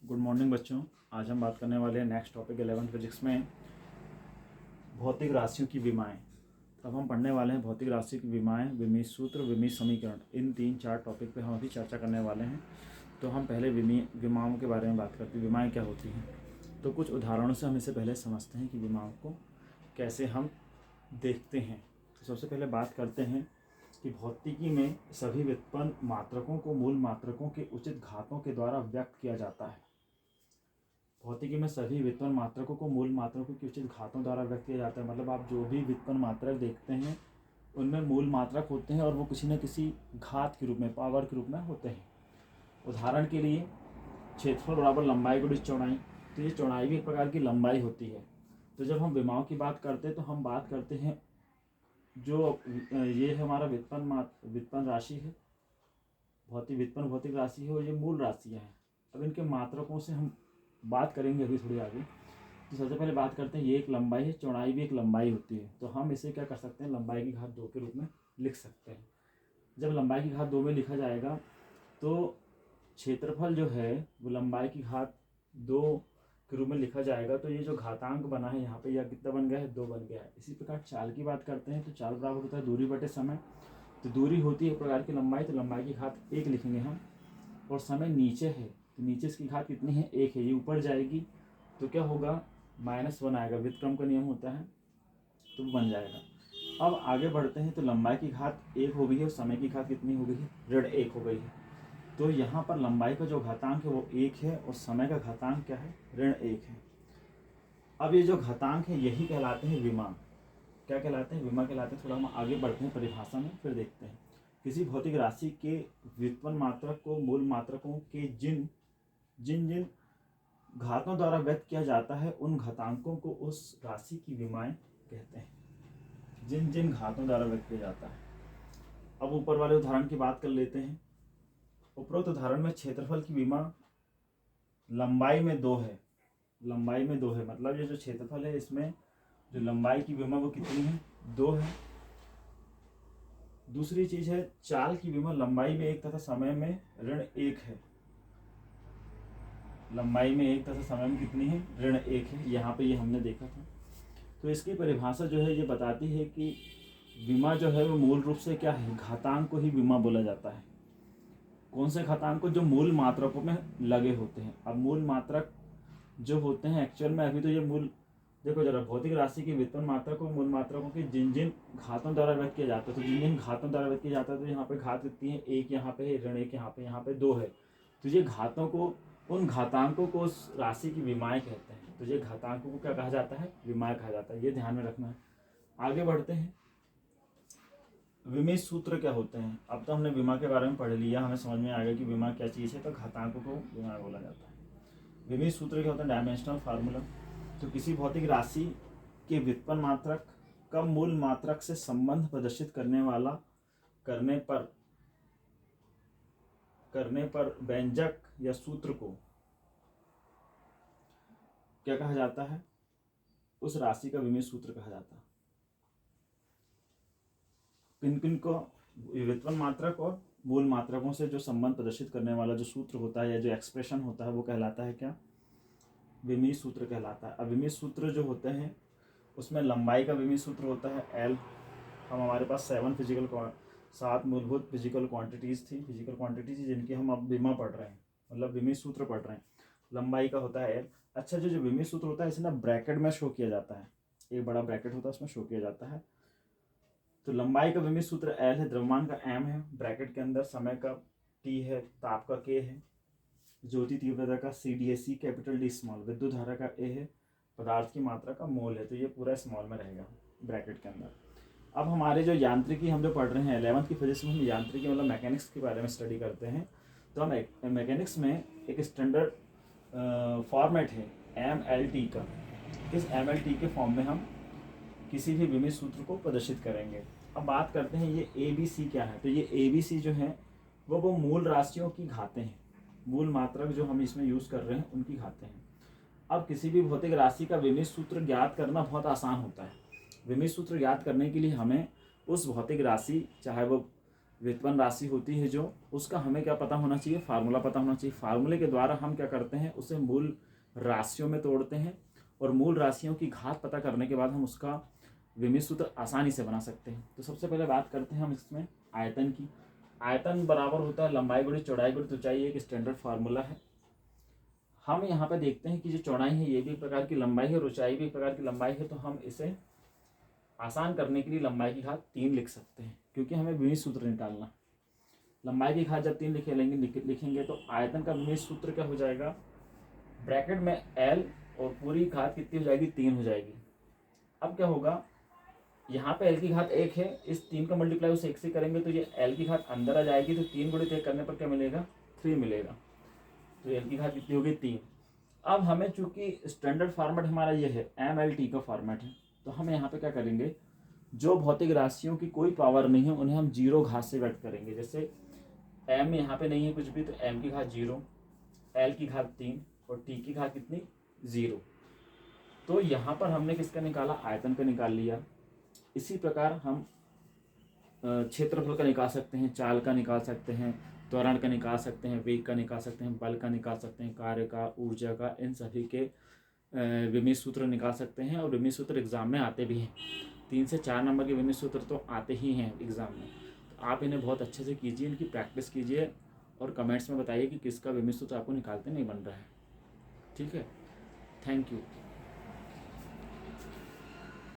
Good morning बच्चों। आज हम बात करने वाले हैं नेक्स्ट टॉपिक 11th फिजिक्स में भौतिक राशियों की विमाएं। अब हम पढ़ने वाले हैं भौतिक राशि की विमाएं, विमीय सूत्र, विमीय समीकरण। इन 3-4 टॉपिक पे हम अभी चर्चा करने वाले हैं। तो हम पहले विमाओं के बारे में बात करते हैं। विमाएं क्या होती हैं, तो कुछ उदाहरणों से हम इसे पहले समझते हैं कि विमाओं को कैसे हम देखते हैं। तो सबसे पहले बात करते हैं कि भौतिकी में सभी व्युत्पन्न मात्रकों को मूल मात्रकों के उचित घातों के द्वारा व्यक्त किया जाता है। भौतिकी में सभी व्युत्पन्न मात्रकों को मूल मात्रकों के उचित घातों द्वारा व्यक्त किया जाता है। मतलब आप जो भी व्युत्पन्न मात्रक देखते हैं उनमें मूल मात्रक होते हैं और वो किसी न किसी घात के रूप में, पावर के रूप में होते हैं। उदाहरण के लिए क्षेत्रफल बराबर लंबाई गुणित चौड़ाई, तो ये चौड़ाई भी एक प्रकार की लंबाई होती है। तो जब हम विमाओं की बात करते हैं तो हम बात करते हैं जो ये हमारा व्युत्पन्न राशि है, व्युत्पन्न भौतिक राशि है और ये मूल राशियाँ हैं। अब इनके मात्रकों से हम बात करेंगे अभी थोड़ी आगे। तो सबसे पहले बात करते हैं, ये एक लंबाई है, चौड़ाई भी एक लंबाई होती है। तो हम इसे क्या कर सकते हैं, लंबाई की घात 2 के रूप में लिख सकते हैं। जब लंबाई की घात 2 में लिखा जाएगा तो क्षेत्रफल जो है वो लंबाई की घात 2 के रूप में लिखा जाएगा। तो ये जो घातांक बना है यहाँ पे, यह कितना बन गया है, 2 बन गया है। इसी प्रकार चाल की बात करते हैं तो चाल बराबर होता है दूरी बटे समय। तो दूरी होती है एक प्रकार की लंबाई, तो लंबाई की घात 1 लिखेंगे हम। और समय नीचे है तो नीचे इसकी घात कितनी है, 1 है। ये ऊपर जाएगी तो क्या होगा, -1 आएगा। व्युत्क्रम का नियम होता है तो बन जाएगा। अब आगे बढ़ते हैं तो लंबाई की घात 1 हो गई है और समय की घात कितनी हो गई है, ऋण 1 हो गई है। तो यहाँ पर लंबाई का जो घातांक है वो 1 है और समय का घातांक क्या है, ऋण 1 है। अब ये जो घातांक है यही कहलाते हैं विमा। क्या कहलाते हैं, विमा कहलाते हैं। थोड़ा हम आगे बढ़ते हैं परिभाषा में, फिर देखते हैं। किसी भौतिक राशि के व्युत्पन्न मात्रक को मूल मात्रकों के जिन जिन घातों द्वारा व्यक्त किया जाता है उन घातांकों को उस राशि की विमाएं कहते हैं। जिन जिन घातों द्वारा व्यक्त किया जाता है। अब ऊपर वाले उदाहरण की बात कर लेते हैं। उपरोक्त उदाहरण में क्षेत्रफल की विमा लंबाई में 2 है। लंबाई में 2 है मतलब ये जो क्षेत्रफल है इसमें जो लंबाई की विमा वो कितनी है, 2 है। दूसरी चीज है चाल की विमा लंबाई में 1 तथा समय में ऋण 1 है। लंबाई में 1 तथा समय में कितनी है, ऋण 1 है। यहाँ पे ये हमने देखा था। तो इसकी परिभाषा जो है ये बताती है कि विमा जो है वो मूल रूप से क्या है, घातांक को ही विमा बोला जाता है। कौन से घातांक को, जो मूल मात्रकों में लगे होते हैं। अब मूल मात्रक जो होते हैं एक्चुअल में, अभी तो ये मूल देखो जरा, भौतिक राशि के व्युत्पन्न मात्रकों मूल मात्रकों के जिन जिन घातों द्वारा व्यक्त किया जाता है, तो जिन जिन घातों द्वारा व्यक्त किया जाता है तो यहाँ पे घात कितनी है, 1 यहाँ पे है, ऋण 1 यहाँ पे 2 है। तो ये घातों को, उन घातांकों को उस राशि की विमाएं कहते हैं। तो ये घातांकों को क्या कहा जाता है, विमाएं कहा जाता है। ये ध्यान में रखना है। आगे बढ़ते हैं। विमीय सूत्र क्या होते हैं। अब तो हमने विमा के बारे में पढ़ लिया, हमें समझ में आ गया कि विमा क्या चीज़ है। तो घातांकों को विमा बोला जाता है। विमीय सूत्र क्या होता है, डायमेंशनल फार्मूला। तो किसी भौतिक राशि के व्युत्पन्न मात्रक का मूल मात्रक से संबंध प्रदर्शित करने पर व्यंजक या सूत्र को क्या कहा जाता है, उस राशि का विमीय सूत्र कहा जाता है। किन किन को, व्युत्पन्न मात्रक और मूल मात्रकों से जो संबंध प्रदर्शित करने वाला जो सूत्र होता है या जो एक्सप्रेशन होता है वो कहलाता है क्या, विमीय सूत्र कहलाता है। अब विमीय सूत्र जो होते हैं उसमें लंबाई का विमीय सूत्र होता है L। हम हमारे पास 7 मूलभूत फिजिकल क्वांटिटीज़ थी जिनकी हम अब विमा पढ़ रहे हैं, मतलब विमीय सूत्र पढ़ रहे हैं। लंबाई का होता है L। अच्छा, जो विमीय सूत्र होता है इसे ना ब्रैकेट में शो किया जाता है, एक बड़ा ब्रैकेट होता है उसमें शो किया जाता है। तो लंबाई का विमीय सूत्र L है, द्रव्यमान का M है, ब्रैकेट के अंदर समय का T है, ताप का K है, ज्योति तीव्रता का CDAC कैपिटल D स्मॉल, विद्युत धारा का A है, पदार्थ की मात्रा का मोल है। तो ये पूरा स्मॉल में रहेगा ब्रैकेट के अंदर। अब हमारे जो यांत्रिकी हम जो पढ़ रहे हैं 11th की फिजिक्स में, हम यांत्रिकी मतलब मैकेनिक्स के बारे में स्टडी करते हैं। तो हम मैकेनिक्स में एक स्टैंडर्ड फॉर्मेट है MLT का। इस MLT के फॉर्म में हम किसी भी विमीय सूत्र को प्रदर्शित करेंगे। अब बात करते हैं ये ABC क्या है। तो ये ABC जो है वो मूल राशियों की घातें हैं। मूल मात्रक जो हम इसमें यूज़ कर रहे हैं उनकी घातें हैं। अब किसी भी भौतिक राशि का विमीय सूत्र ज्ञात करना बहुत आसान होता है। विमीय सूत्र ज्ञात करने के लिए हमें उस भौतिक राशि, चाहे वो व्युत्पन्न राशि होती है जो, उसका हमें क्या पता होना चाहिए, फार्मूला पता होना चाहिए। फार्मूले के द्वारा हम क्या करते हैं, उसे मूल राशियों में तोड़ते हैं और मूल राशियों की घात पता करने के बाद हम उसका विमीय सूत्र आसानी से बना सकते हैं। तो सबसे पहले बात करते हैं हम इसमें आयतन की। आयतन बराबर होता है लंबाई गुणित चौड़ाई गुणित ऊंचाई, एक स्टैंडर्ड फार्मूला है। हम यहाँ पे देखते हैं कि जो चौड़ाई है ये भी एक प्रकार की लंबाई है और ऊंचाई भी एक प्रकार की लंबाई है, तो हम इसे आसान करने के लिए लंबाई की घात 3 लिख सकते हैं, क्योंकि हमें विमीय सूत्र निकालना। लंबाई की घात जब 3 लिखेंगे तो आयतन का विमीय सूत्र क्या हो जाएगा, ब्रैकेट में L और पूरी घात कितनी हो जाएगी, 3 हो जाएगी। अब क्या होगा, यहाँ पे L की घात 1 है, इस 3 का मल्टीप्लाई उस 1 से करेंगे तो ये L की घात अंदर आ जाएगी, तो 3 गुणित 1 करने पर क्या मिलेगा, 3 मिलेगा। तो L की घात कितनी होगी, 3। अब हमें चूंकि स्टैंडर्ड फॉर्मेट हमारा ये है, MLT का फॉर्मेट है, तो हम यहाँ पे क्या करेंगे, जो भौतिक राशियों की कोई पावर नहीं है उन्हें हम 0 घात से व्यक्त करेंगे। जैसे M यहाँ पे नहीं है कुछ भी, तो M की घात 0, L की घात 3 और T की घात कितनी, 0। तो यहाँ पर हमने किसका निकाला, आयतन का निकाल लिया। इसी प्रकार हम क्षेत्रफल का निकाल सकते हैं, चाल का निकाल सकते हैं, त्वरण का निकाल सकते हैं, वेग का निकाल सकते हैं, बल का निकाल सकते हैं, कार्य का, ऊर्जा का, इन सभी के विमीय सूत्र निकाल सकते हैं। और विमीय सूत्र एग्जाम में आते भी हैं, 3 से 4 नंबर के विमीय सूत्र तो आते ही हैं एग्जाम में। तो आप इन्हें बहुत अच्छे से कीजिए, इनकी प्रैक्टिस कीजिए और कमेंट्स में बताइए कि किसका विमीय सूत्र आपको निकालते नहीं बन रहा है। ठीक है, थैंक यू।